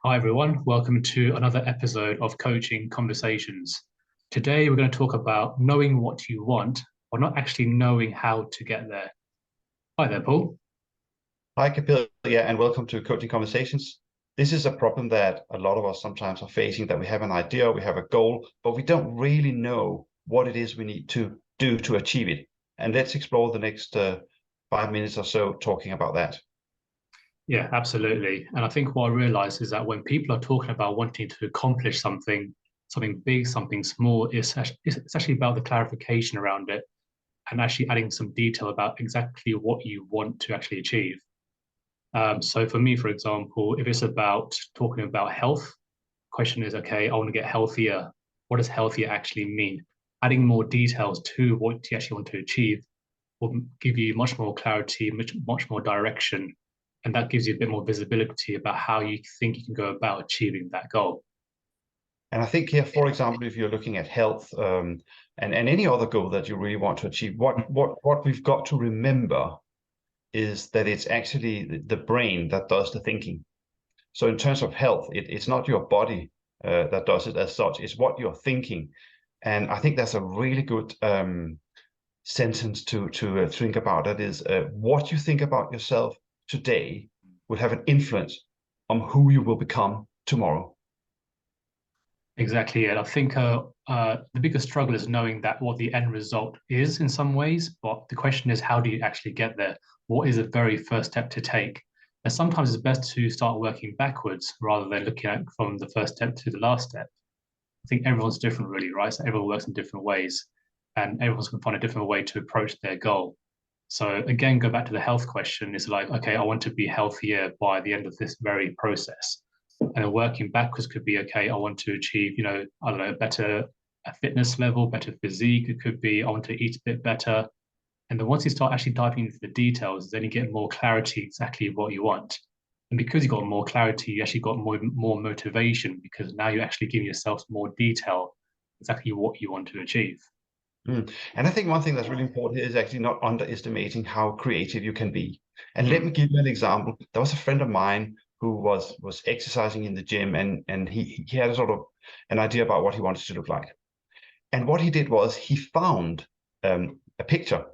Hi, everyone. Welcome to another episode of Coaching Conversations. Today, we're going to talk about knowing what you want, or not actually knowing how to get there. Hi there, Paul. Hi, Kapil. Yeah, and welcome to Coaching Conversations. This is a problem that a lot of us sometimes are facing, that we have an idea, we have a goal, but we don't really know what it is we need to do to achieve it. And let's explore the next 5 minutes or so talking about that. Yeah, absolutely. And I think what I realize is that when people are talking about wanting to accomplish something, something big, something small, it's actually about the clarification around it and actually adding some detail about exactly what you want to actually achieve. So for me, for example, if it's about talking about health, question is, okay, I want to get healthier. What does healthier actually mean? Adding more details to what you actually want to achieve will give you much more clarity, much more direction, and that gives you a bit more visibility about how you think you can go about achieving that goal. And I think here, for example, if you're looking at health and any other goal that you really want to achieve, what we've got to remember is that it's actually the brain that does the thinking. So in terms of health, it's not your body that does it as such. It's what you're thinking, and I think that's a really good sentence to think about. That is, what you think about yourself today will have an influence on who you will become tomorrow. Exactly. And I think the biggest struggle is knowing that what the end result is in some ways. But the question is, how do you actually get there? What is the very first step to take? And sometimes it's best to start working backwards rather than looking at from the first step to the last step. I think everyone's different, really, right? So everyone works in different ways, and everyone's going to find a different way to approach their goal. So again, go back to the health question. It's like, okay, I want to be healthier by the end of this very process. And then working backwards could be, okay, I want to achieve, I don't know, better a fitness level, better physique. It could be, I want to eat a bit better. And then once you start actually diving into the details, then you get more clarity exactly what you want. And because you got more clarity, you actually got more motivation because now you're actually giving yourself more detail exactly what you want to achieve. Mm. And I think one thing that's really important here is actually not underestimating how creative you can be. And let me Mm. give you an example. There was a friend of mine who was exercising in the gym, and he had a sort of an idea about what he wanted to look like. And what he did was he found a picture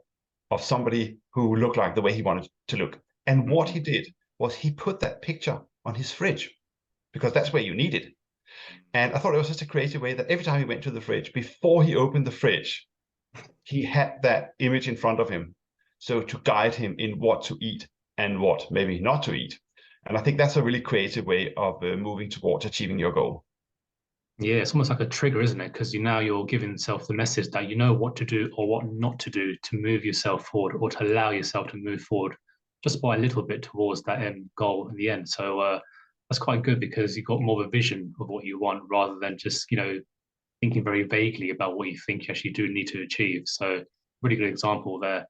of somebody who looked like the way he wanted to look. And what he Mm. did was he put that picture on his fridge because that's where you need it. And I thought it was just a creative way that every time he went to the fridge, before he opened the fridge, he had that image in front of him. So to guide him in what to eat and what maybe not to eat. And I think that's a really creative way of moving towards achieving your goal. Yeah, it's almost like a trigger, isn't it? Because you're giving yourself the message that you know what to do or what not to do to move yourself forward or to allow yourself to move forward just by a little bit towards that end goal in the end. So that's quite good because you've got more of a vision of what you want rather than just, thinking very vaguely about what you think you actually do need to achieve. So really good example there.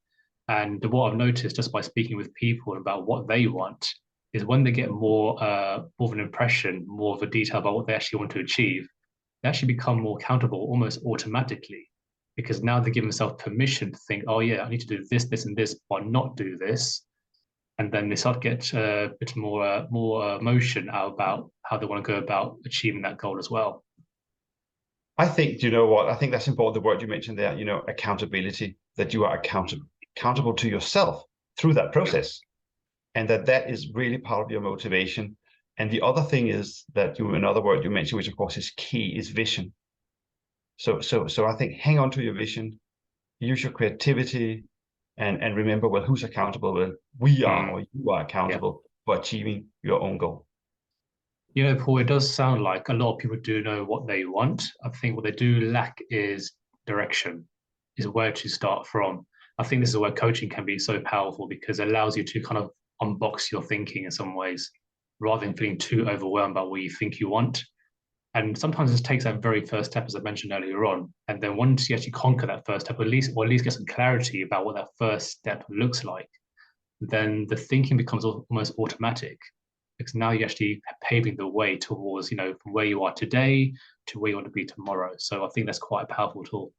And what I've noticed just by speaking with people about what they want is when they get more of an impression, more of a detail about what they actually want to achieve, they actually become more accountable almost automatically because now they give themselves permission to think, oh yeah, I need to do this, this, and this, but not do this. And then they start to get a bit more motion out about how they want to go about achieving that goal as well. I think, you know what? I think that's important. The word you mentioned there, accountability, that you are accountable to yourself through that process, and that is really part of your motivation. And the other thing is that another word you mentioned, which of course is key, is vision. So I think hang on to your vision, use your creativity, and remember, well, who's accountable? Well, we are, or Mm, you are yeah. accountable for achieving your own goal. Paul, it does sound like a lot of people do know what they want. I think what they do lack is direction, is where to start from. I think this is where coaching can be so powerful because it allows you to kind of unbox your thinking in some ways, rather than feeling too overwhelmed by what you think you want. And sometimes it takes that very first step, as I mentioned earlier on. And then once you actually conquer that first step, or at least get some clarity about what that first step looks like, then the thinking becomes almost automatic because now you're actually paving the way towards, from where you are today to where you want to be tomorrow. So I think that's quite a powerful tool.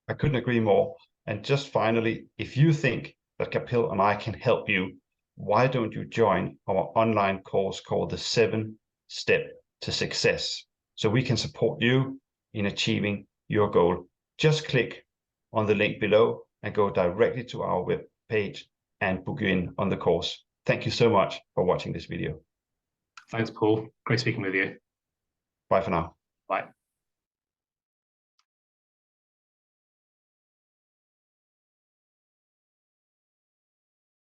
I couldn't agree more. And just finally, if you think that Kapil and I can help you, why don't you join our online course called the 7 step to success. So we can support you in achieving your goal. Just click on the link below and go directly to our web page and book you in on the course. Thank you so much for watching this video. Thanks, Paul. Great speaking with you. Bye for now. Bye.